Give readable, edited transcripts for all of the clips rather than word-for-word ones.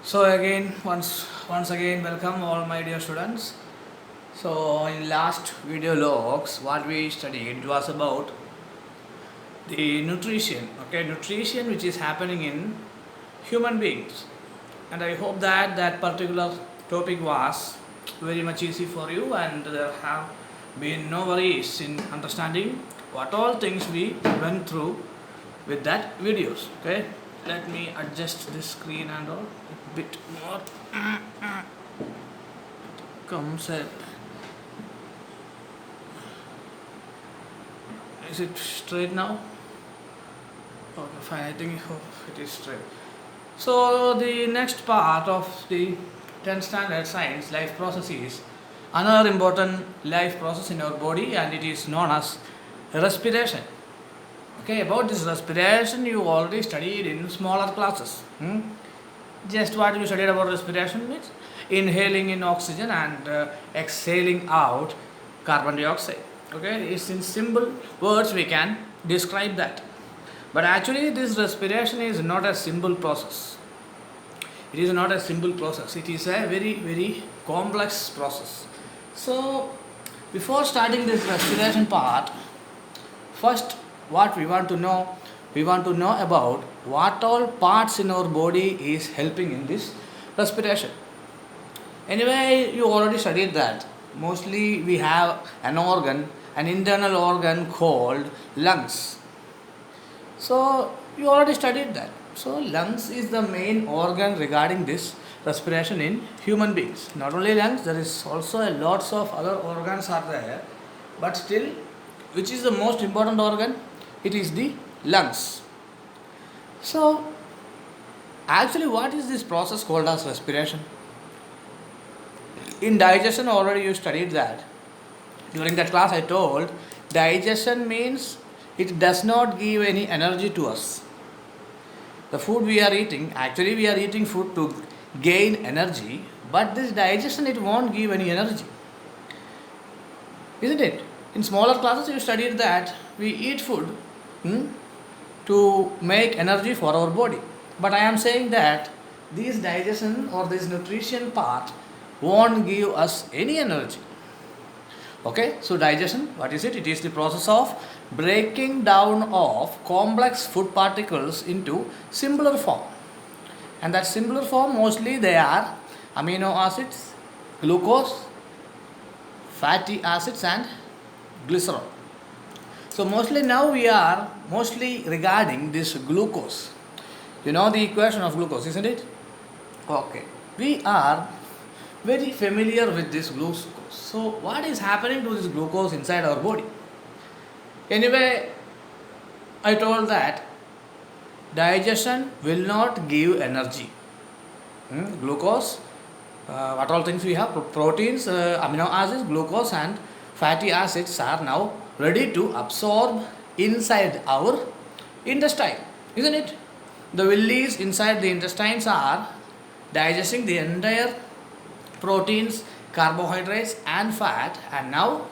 So again, once again, welcome all my dear students. So in last video logs, what we studied was about the nutrition. Okay, nutrition which is happening in human beings, and I hope that that particular topic was very much easy for you, and there have been no worries in understanding what all things we went through with that videos. Okay, let me adjust this screen and all a bit more. Comes up. Is it straight now? Okay, fine. I think it is straight. So the next part of the 10th standard science life process is another important life process in our body, and it is known as respiration. Okay, about this respiration you already studied in smaller classes. Just what you studied about respiration means inhaling in oxygen and exhaling out carbon dioxide. Okay, it's in simple words we can describe that. But actually, this respiration is not a simple process. It is not a simple process. It is a very complex process. So, before starting this respiration part, first what we want to know about what all parts in our body is helping in this respiration. Anyway, you already studied that. Mostly we have an internal organ called lungs. So you already studied that. So lungs is the main organ regarding this respiration in human beings. Not only lungs, there is also a lots of other organs are there. But still, which is the most important organ? It is the lungs. So actually, what is this process called as respiration? In digestion, already you studied that. During that class, I told digestion means it does not give any energy to us. The food we are eating, actually, we are eating food to gain energy, but this digestion it won't give any energy. Isn't it? In smaller classes, you studied that we eat food to make energy for our body. But I am saying that this digestion or this nutrition part won't give us any energy. Okay, so digestion, what is it? It is the process of breaking down of complex food particles into simpler form. And that simpler form mostly they are amino acids, glucose, fatty acids and glycerol. So mostly now we are mostly regarding this glucose. You know the equation of glucose, isn't it? Okay. We are very familiar with this glucose. So what is happening to this glucose inside our body? Anyway, I told that digestion will not give energy. Glucose, what all things we have, proteins, amino acids, glucose and fatty acids are now ready to absorb inside our intestine, isn't it? The villis inside the intestines are digesting the entire proteins, carbohydrates and fat, and now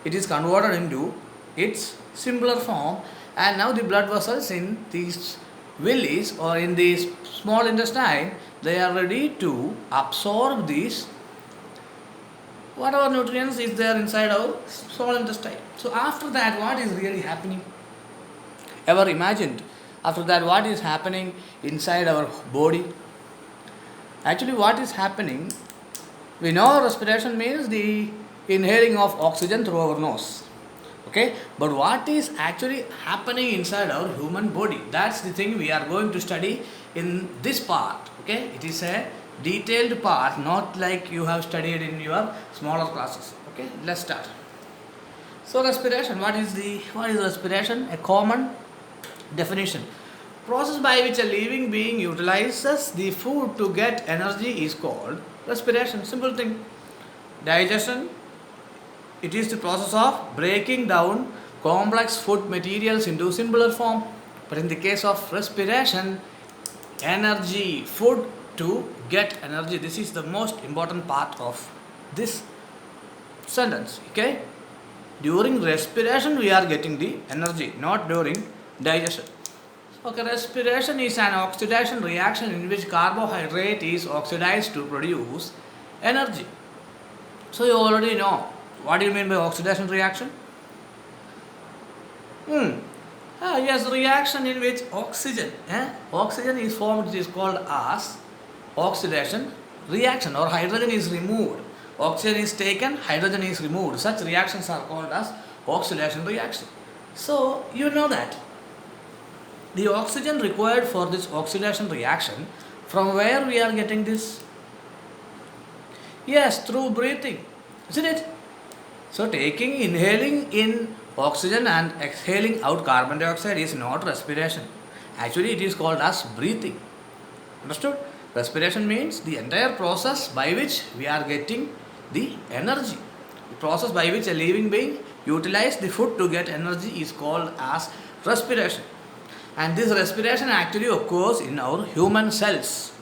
it is converted into its simpler form, and now the blood vessels in these villis or in this small intestine they are ready to absorb these whatever nutrients is there inside our small intestine. So after that what is really happening? Ever imagined after that what is happening inside our body? Actually what is happening, we know respiration means the inhaling of oxygen through our nose. Okay, but what is actually happening inside our human body? That's the thing we are going to study in this part. Okay, it is a detailed part, not like you have studied in your smaller classes. Okay, let's start. So respiration, what is respiration? A common definition. Process by which a living being utilizes the food to get energy is called respiration. Simple thing. Digestion, it is the process of breaking down complex food materials into simpler form. But in the case of respiration, energy, food to get energy. This is the most important part of this sentence. Okay? During respiration we are getting the energy, not during digestion. Okay, respiration is an oxidation reaction in which carbohydrate is oxidized to produce energy. So you already know what do you mean by oxidation reaction? Hmm. Yes, reaction in which oxygen is formed, it is called as oxidation reaction, or hydrogen is removed. Oxygen is taken, hydrogen is removed. Such reactions are called as oxidation reaction. So you know that the oxygen required for this oxidation reaction, from where we are getting this? Yes, through breathing, isn't it? So inhaling in oxygen and exhaling out carbon dioxide is not respiration. Actually, it is called as breathing. Understood? Respiration means the entire process by which we are getting the energy. The process by which a living being utilizes the food to get energy is called as respiration. And this respiration actually occurs in our human cells.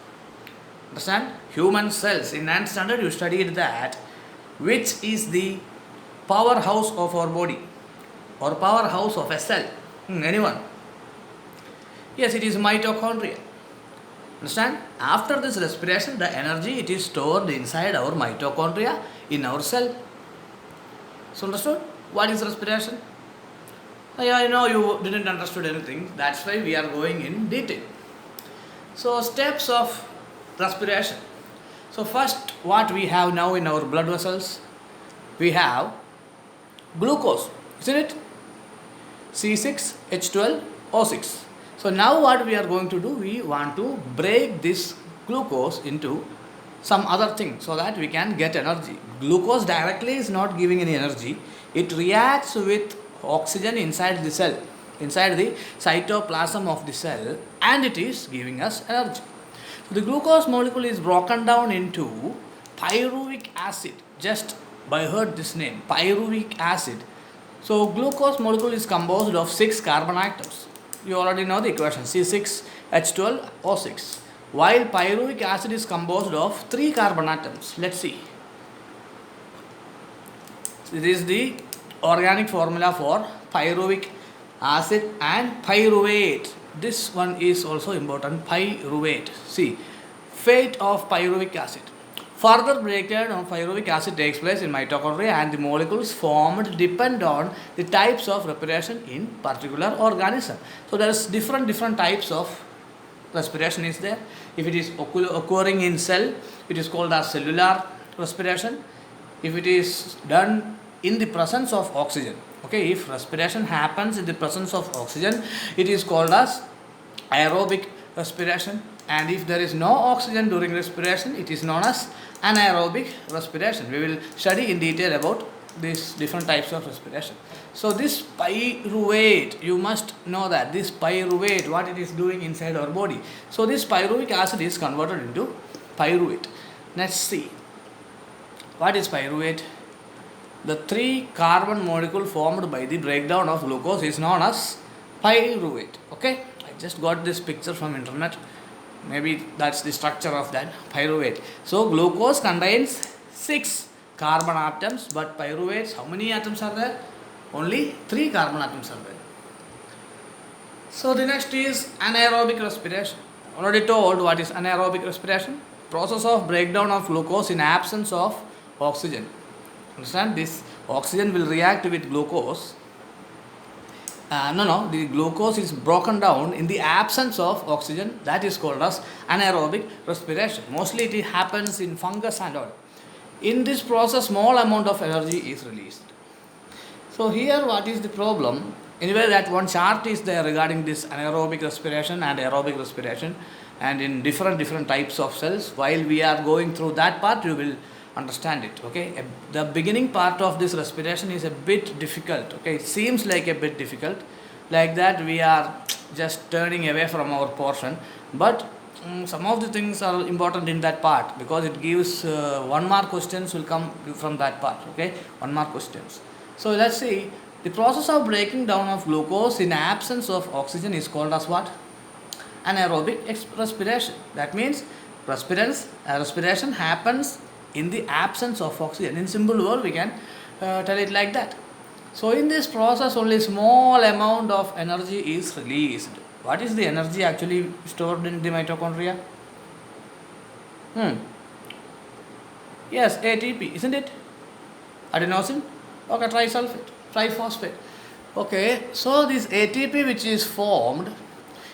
Understand? Human cells. In 9th standard you studied that which is the powerhouse of our body or powerhouse of a cell. Anyone? Yes, it is mitochondria. Understand? After this respiration, the energy it is stored inside our mitochondria in our cell. So understood? What is respiration? I know you didn't understood anything. That's why we are going in detail. So steps of respiration. So first, what we have now in our blood vessels, we have glucose, isn't it? C6H12O6. So now what we are going to do, we want to break this glucose into some other thing so that we can get energy. Glucose directly is not giving any energy. It reacts with oxygen inside the cell, inside the cytoplasm of the cell, and it is giving us energy. So the glucose molecule is broken down into pyruvic acid. Just by heard this name, pyruvic acid. So glucose molecule is composed of 6 carbon atoms. You already know the equation, C6H12O6. While pyruvic acid is composed of 3 carbon atoms. Let's see. This is the organic formula for pyruvic acid and pyruvate. This one is also important, pyruvate. See, fate of pyruvic acid. Further breakdown of pyruvic acid takes place in mitochondria, and the molecules formed depend on the types of respiration in particular organism. So there is different types of respiration is there. If it is occurring in cell, it is called as cellular respiration. If it is done in the presence of oxygen, okay, if respiration happens in the presence of oxygen, it is called as aerobic respiration. And if there is no oxygen during respiration, it is known as anaerobic respiration. We will study in detail about these different types of respiration. So this pyruvate, you must know that this pyruvate, what it is doing inside our body. So this pyruvic acid is converted into pyruvate. Let's see. What is pyruvate? The 3 carbon molecule formed by the breakdown of glucose is known as pyruvate. Okay, I just got this picture from internet. Maybe that's the structure of that pyruvate. So glucose contains 6 carbon atoms, but pyruvates, how many atoms are there? Only 3 carbon atoms are there. So the next is anaerobic respiration. Already told what is anaerobic respiration. Process of breakdown of glucose in absence of oxygen. Understand? This oxygen will react with glucose. The glucose is broken down in the absence of oxygen. That is called as anaerobic respiration. Mostly it happens in fungus and all. In this process, small amount of energy is released. So here what is the problem? Anyway, that one chart is there regarding this anaerobic respiration and aerobic respiration, and in different types of cells. While we are going through that part, you will understand it. Okay, the beginning part of this respiration is a bit difficult. Okay, it seems like a bit difficult, like that we are just turning away from our portion, but some of the things are important in that part, because it gives 1 mark questions will come from that part. Okay, 1 mark questions. So let's see, the process of breaking down of glucose in absence of oxygen is called as what? Anaerobic respiration. That means respiration happens in the absence of oxygen. In simple word, we can tell it like that. So in this process, only small amount of energy is released. What is the energy actually stored in the mitochondria? Hmm. Yes, ATP, isn't it? Adenosine? Okay, trisulfate, triphosphate. Okay, so this ATP which is formed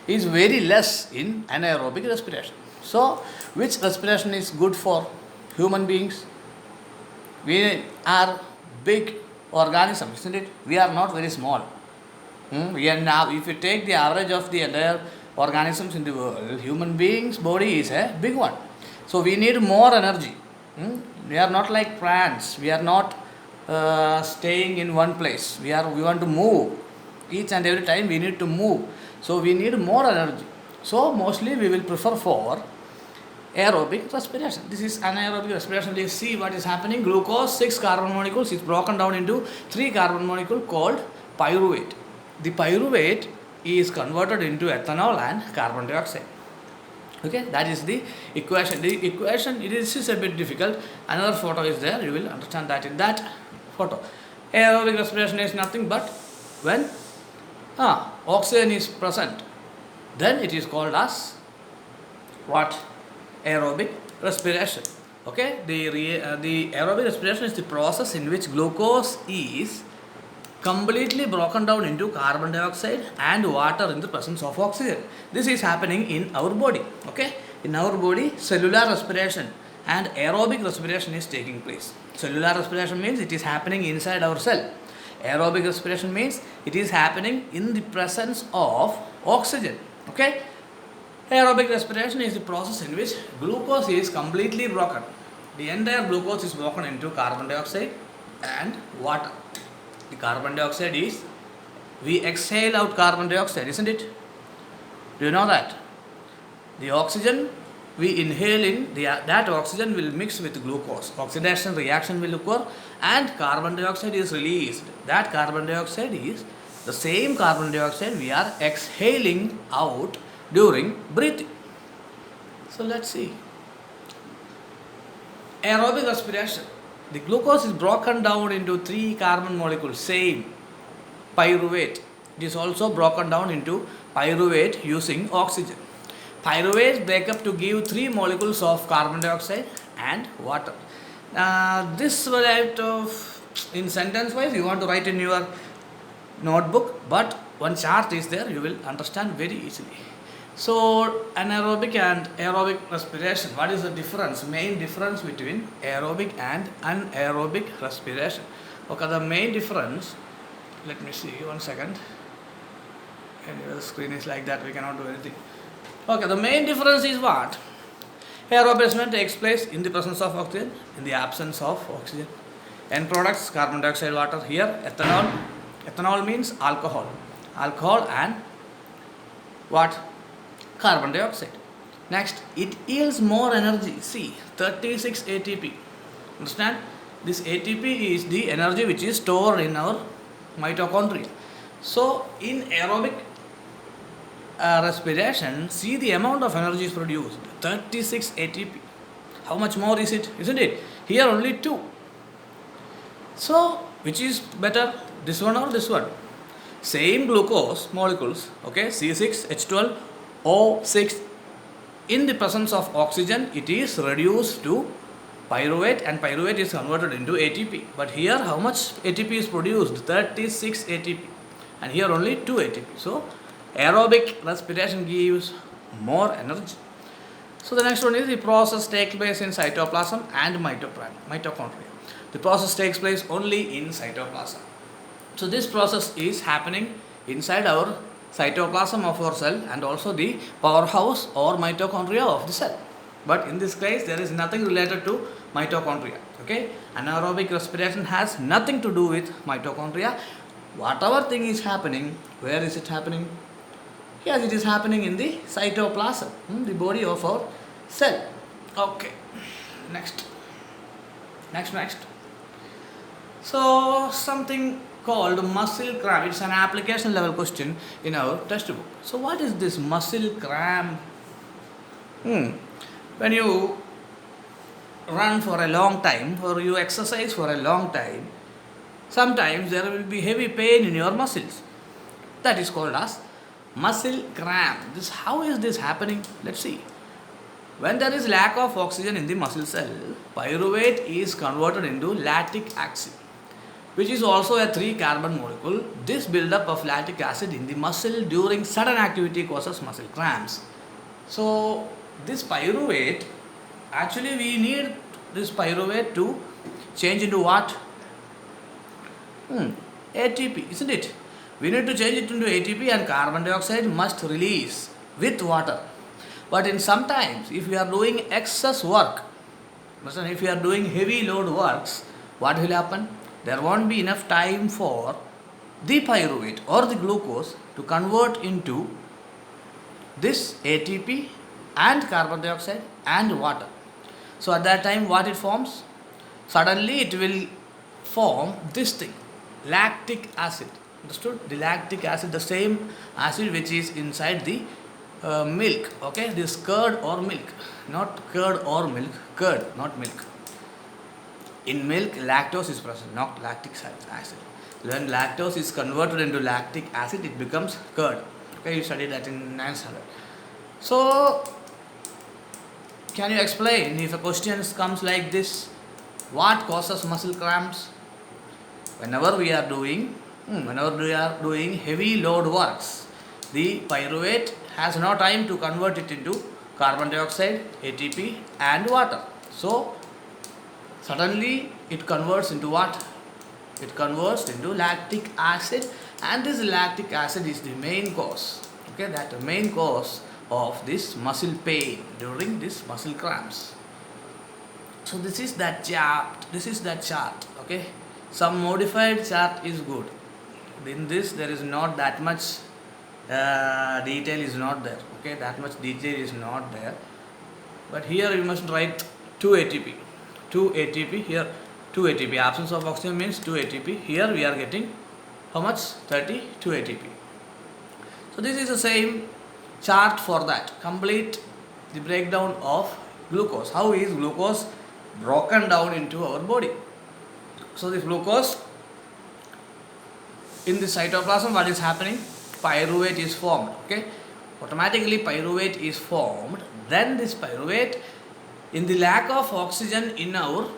is very less in anaerobic respiration. So, which respiration is good for human beings? We are big organisms, isn't it? We are not very small. We are now, if you take the average of the entire organisms in the world, human beings' body is a big one. So we need more energy. We are not like plants. We are not staying in one place. We want to move. Each and every time we need to move. So we need more energy. So mostly we will prefer for aerobic respiration. This is anaerobic respiration. You see what is happening. Glucose, 6 carbon molecules is broken down into 3 carbon molecule called pyruvate. The pyruvate is converted into ethanol and carbon dioxide. Okay, that is the equation. The equation, it is a bit difficult. Another photo is there. You will understand that in that photo. Aerobic respiration is nothing but when oxygen is present, then it is called as what? Aerobic respiration. Okay, the aerobic respiration is the process in which glucose is completely broken down into carbon dioxide and water in the presence of oxygen. This is happening in our body. Okay, in our body, cellular respiration and aerobic respiration is taking place. Cellular respiration means it is happening inside our cell. Aerobic respiration means it is happening in the presence of oxygen. Okay, aerobic respiration is the process in which glucose is completely broken. The entire glucose is broken into carbon dioxide and water. The carbon dioxide is, we exhale out carbon dioxide, isn't it? Do you know that? The oxygen we inhale in, that oxygen will mix with glucose. Oxidation reaction will occur and carbon dioxide is released. That carbon dioxide is the same carbon dioxide we are exhaling out during breathing. So let's see. Aerobic respiration. The glucose is broken down into 3 carbon molecules, same pyruvate. It is also broken down into pyruvate using oxygen. Pyruvates break up to give 3 molecules of carbon dioxide and water. This will have to, in sentence wise, you want to write in your notebook, but one chart is there, you will understand very easily. So, anaerobic and aerobic respiration, what is the difference? Main difference between aerobic and anaerobic respiration. Okay, the main difference, let me see, 1 second. Anyway, the screen is like that, we cannot do anything. Okay, the main difference is what? Aerobic respiration takes place in the presence of oxygen, in the absence of oxygen. End products, carbon dioxide, water. Here, ethanol. Ethanol means alcohol. Alcohol and what? Carbon dioxide. Next, it yields more energy. See, 36 ATP. Understand? This ATP is the energy which is stored in our mitochondria. So, in aerobic respiration, see the amount of energy is produced. 36 ATP. How much more is it? Isn't it? Here only 2. So, which is better? This one or this one? Same glucose molecules, okay, C6H12O6, in the presence of oxygen, it is reduced to pyruvate and pyruvate is converted into ATP. But here, how much ATP is produced? 36 ATP. And here only 2 ATP. So, aerobic respiration gives more energy. So, the next one is the process takes place in cytoplasm and mitochondria. The process takes place only in cytoplasm. So this process is happening inside our cytoplasm of our cell and also the powerhouse or mitochondria of the cell. But in this case, there is nothing related to mitochondria. Okay, anaerobic respiration has nothing to do with mitochondria. Whatever thing is happening, where is it happening? Yes, it is happening in the cytoplasm, the body of our cell. Okay, next. So something called muscle cramp. It's an application level question in our textbook. So what is this muscle cramp? When you run for a long time or you exercise for a long time, sometimes there will be heavy pain in your muscles. That is called as muscle cramp. This, how is this happening? Let's see. When there is lack of oxygen in the muscle cell, pyruvate is converted into lactic acid, which is also a 3-carbon molecule. This buildup of lactic acid in the muscle during sudden activity causes muscle cramps. So this pyruvate, actually we need this pyruvate to change into what? ATP, isn't it? We need to change it into ATP, and carbon dioxide must release with water. But in sometimes, if we are doing excess work, if we are doing heavy load works, what will happen? There won't be enough time for the pyruvate or the glucose to convert into this ATP and carbon dioxide and water. So at that time, what it forms? Suddenly it will form this thing, lactic acid. Understood? The lactic acid, the same acid which is inside the milk. Okay, this curd or milk, not curd or milk, curd, not milk. In milk, lactose is present, not lactic acid. When lactose is converted into lactic acid, it becomes curd. Okay, you studied that in 9th standard. So, can you explain if a question comes like this? What causes muscle cramps? Whenever we are doing heavy load works, the pyruvate has no time to convert it into carbon dioxide, ATP and water. So, suddenly it converts into what? It converts into lactic acid, and this lactic acid is the main cause. Okay, that the main cause of this muscle pain during this muscle cramps. So this is that chart. Okay, some modified chart is good. In this there is not that much detail is not there. Okay, that much detail is not there. But here you must write 2 ATP. 2 ATP here. 2 ATP. Absence of oxygen means 2 ATP. Here we are getting how much? 32 ATP. So this is the same chart for that. Complete the breakdown of glucose. How is glucose broken down into our body? So this glucose in the cytoplasm, what is happening? Pyruvate is formed. Okay, automatically pyruvate is formed. Then this pyruvate, in the lack of oxygen in our,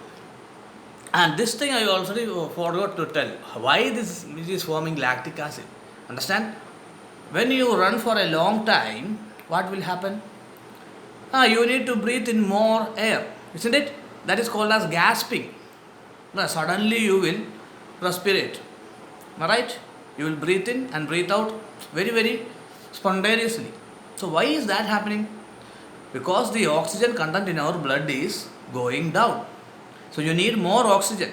and this thing I already forgot to tell, why this is forming lactic acid. Understand? When you run for a long time, what will happen? You need to breathe in more air, isn't it? That is called as gasping. Suddenly you will respirate. Right? You will breathe in and breathe out very, very spontaneously. So why is that happening? Because the oxygen content in our blood is going down. So you need more oxygen.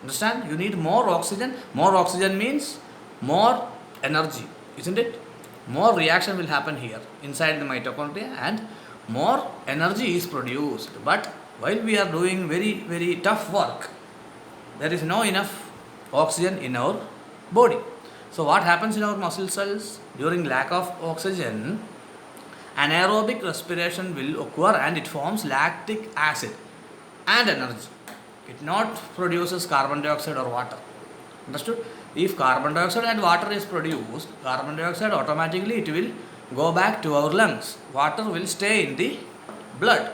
Understand? You need more oxygen. More oxygen means more energy, isn't it? More reaction will happen here inside the mitochondria and more energy is produced. But while we are doing very, very tough work, there is no enough oxygen in our body. So what happens in our muscle cells? During lack of oxygen, anaerobic respiration will occur and it forms lactic acid and energy. It not produces carbon dioxide or water. Understood? If carbon dioxide and water is produced, carbon dioxide automatically it will go back to our lungs. Water will stay in the blood.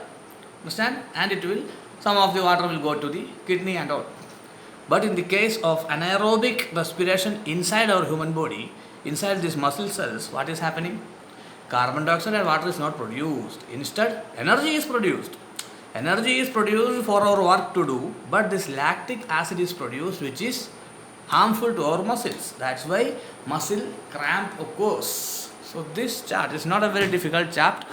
Understand? And it will, some of the water will go to the kidney and all. But in the case of anaerobic respiration inside our human body, inside these muscle cells, what is happening? Carbon dioxide and water is not produced. Instead, energy is produced. Energy is produced for our work to do, but this lactic acid is produced which is harmful to our muscles. That's why muscle cramp occurs. So this chart is not a very difficult chart.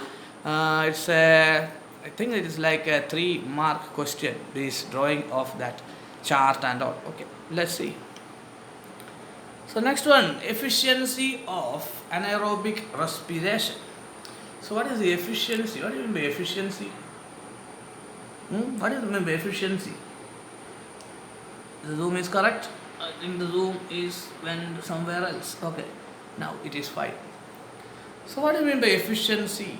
I think it is like a 3-mark question, this drawing of that chart and all. Okay, let's see. So next one, efficiency of anaerobic respiration. So what is the efficiency? What do you mean by efficiency? What do you mean by efficiency? The zoom is correct? I think the zoom is when somewhere else. Okay, now it is fine. So what do you mean by efficiency?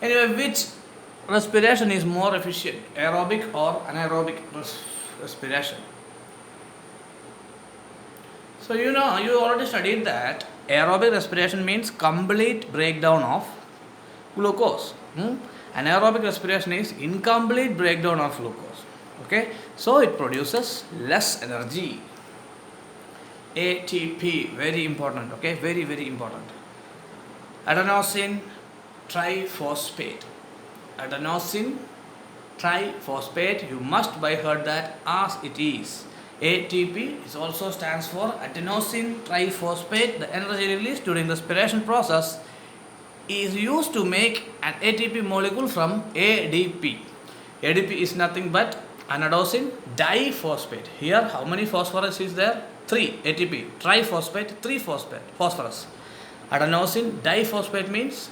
Anyway, which respiration is more efficient? Aerobic or anaerobic respiration? So you know, you already studied that aerobic respiration means complete breakdown of glucose. Anaerobic respiration is incomplete breakdown of glucose. Okay, so it produces less energy. ATP, very important. Okay, very very important. Adenosine triphosphate. Adenosine triphosphate. You must by heard that as it is. ATP is also stands for adenosine triphosphate. The energy released during the respiration process is used to make an ATP molecule from ADP. ADP is nothing but adenosine diphosphate. Here, how many phosphorus is there? 3 ATP. Triphosphate, 3 phosphorus. Adenosine diphosphate means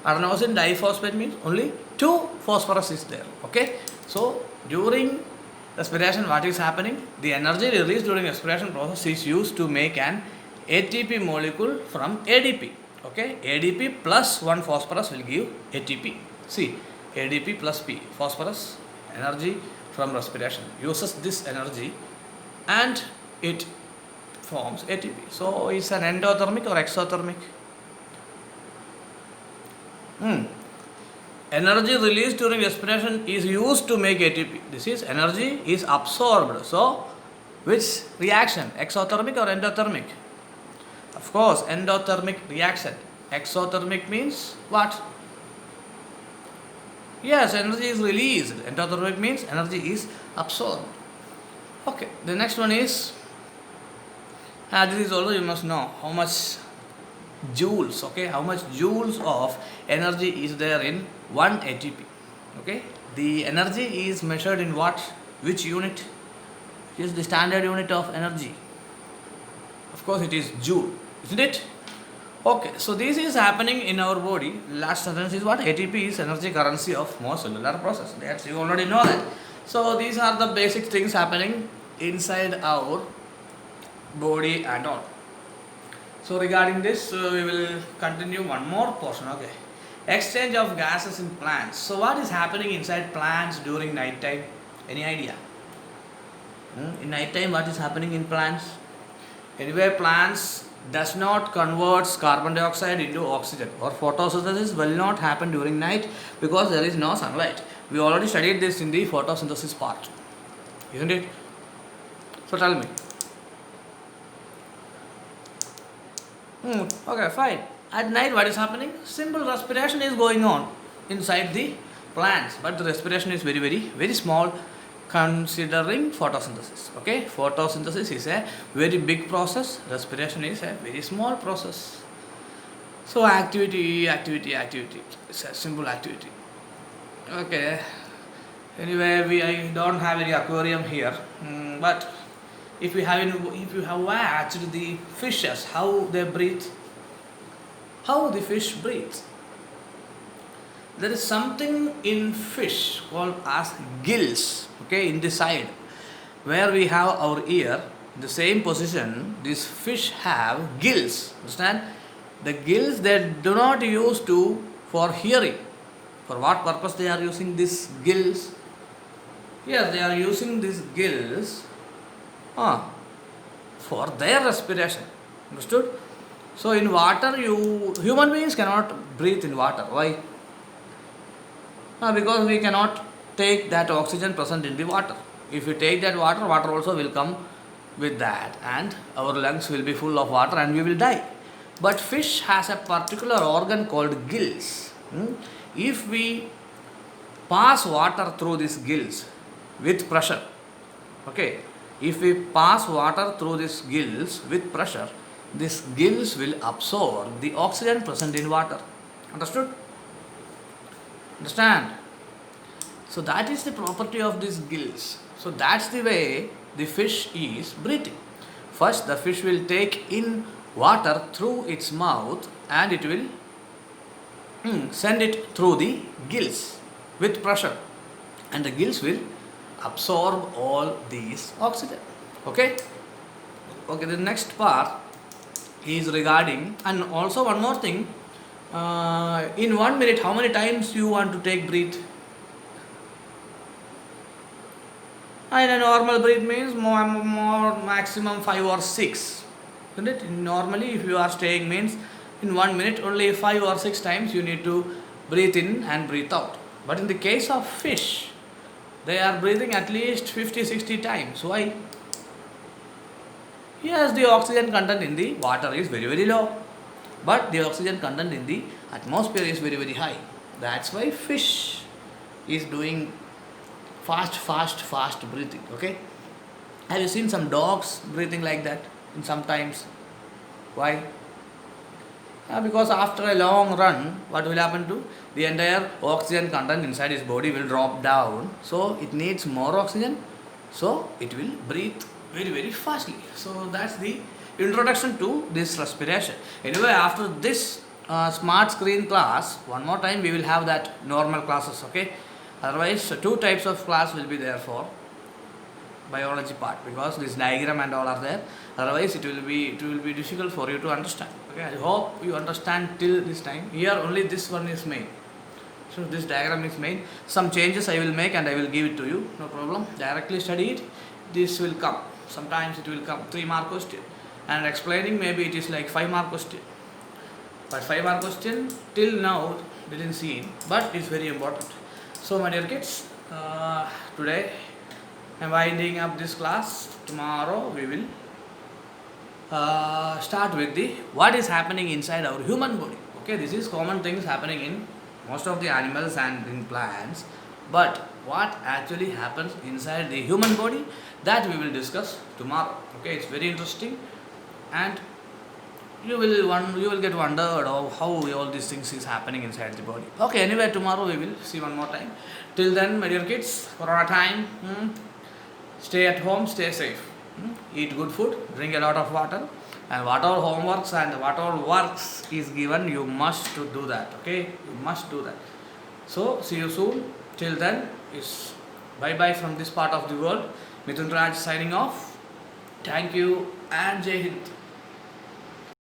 adenosine diphosphate means only 2 phosphorus is there. Okay, so during respiration, what is happening? The energy released during respiration process is used to make an ATP molecule from ADP. Okay, ADP plus 1 phosphorus will give ATP. See, ADP plus P, phosphorus, energy from respiration, uses this energy and it forms ATP. So, it's an endothermic or exothermic? Energy released during respiration is used to make ATP. This is energy is absorbed. So, which reaction? Exothermic or endothermic? Of course, endothermic reaction. Exothermic means what? Yes, energy is released. Endothermic means energy is absorbed. Okay, the next one is, this is also you must know how much joules, okay, how much joules of energy is there in 1 ATP. Okay, the energy is measured in what? Which unit? It is the standard unit of energy. Of course, it is joule, isn't it? Okay, so this is happening in our body. Last sentence is what? ATP is energy currency of most cellular process. That's, you already know that. So these are the basic things happening inside our body and all. So regarding this, we will continue one more portion. Okay, exchange of gases in plants. So what is happening inside plants during night time? Any idea? In night time, what is happening in plants? Anyway, plants does not convert carbon dioxide into oxygen, or photosynthesis will not happen during night because there is no sunlight. We already studied this in the photosynthesis part, isn't it? So tell me. Okay, fine. At night, what is happening? Simple respiration is going on inside the plants, but the respiration is very, very, very small considering photosynthesis. Okay, photosynthesis is a very big process, respiration is a very small process. So activity, it's a simple activity. Okay, anyway, I don't have any aquarium here, but if you have watched the fishes, how they breathe, how the fish breathes, there is something in fish called as gills. Okay, in the side where we have our ear, the same position, these fish have gills. Understand? The gills they do not use to for hearing. For what purpose they are using these gills? Yes, they are using these gills for their respiration. Understood? So in water, human beings cannot breathe in water. Why? Because we cannot take that oxygen present in the water. If we take that water, water also will come with that, and our lungs will be full of water and we will die. But fish has a particular organ called gills. If we pass water through these gills with pressure, okay, if we pass water through these gills with pressure, these gills will absorb the oxygen present in water. Understood? Understand? So that is the property of these gills. So that's the way the fish is breathing. First, the fish will take in water through its mouth and it will send it through the gills with pressure, and the gills will absorb all these oxygen. Okay? Okay, the next part is regarding, and also one more thing, in 1 minute, how many times you want to take breath? And a normal breath means more maximum 5 or 6. Isn't it? Normally, if you are staying means in 1 minute only 5 or 6 times you need to breathe in and breathe out. But in the case of fish, they are breathing at least 50-60 times. Why? Yes, the oxygen content in the water is very low, but the oxygen content in the atmosphere is very high. That's why fish is doing fast breathing. Okay, have you seen some dogs breathing like that? And sometimes, why? Because after a long run, what will happen to the entire oxygen content inside his body will drop down. So it needs more oxygen. So it will breathe very fastly. So that's the introduction to this respiration. Anyway, after this smart screen class, one more time we will have that normal classes. Okay. Otherwise, two types of class will be there for biology part, because this diagram and all are there. Otherwise it will be difficult for you to understand. Okay, I hope you understand till this time. Here only this one is main. So this diagram is main. Some changes I will make and I will give it to you. No problem. Directly study it. This will come. Sometimes it will come 3-mark question. And explaining maybe it is like 5-mark question. But 5-mark question till now didn't see it, but it's very important. So my dear kids, today I'm winding up this class. Tomorrow we will start with the what is happening inside our human body. Okay, this is common things happening in most of the animals and in plants. But what actually happens inside the human body, that we will discuss tomorrow. Okay, it's very interesting, and you will get wondered of how all these things is happening inside the body. Okay, anyway, tomorrow we will see one more time. Till then, my dear kids, Corona time. Stay at home, stay safe. Eat good food, drink a lot of water, and whatever homeworks and whatever works is given, you must to do that. Okay, you must do that. So see you soon. Till then, is bye from this part of the world. Mithun Raj signing off. Thank you and Jai Hind.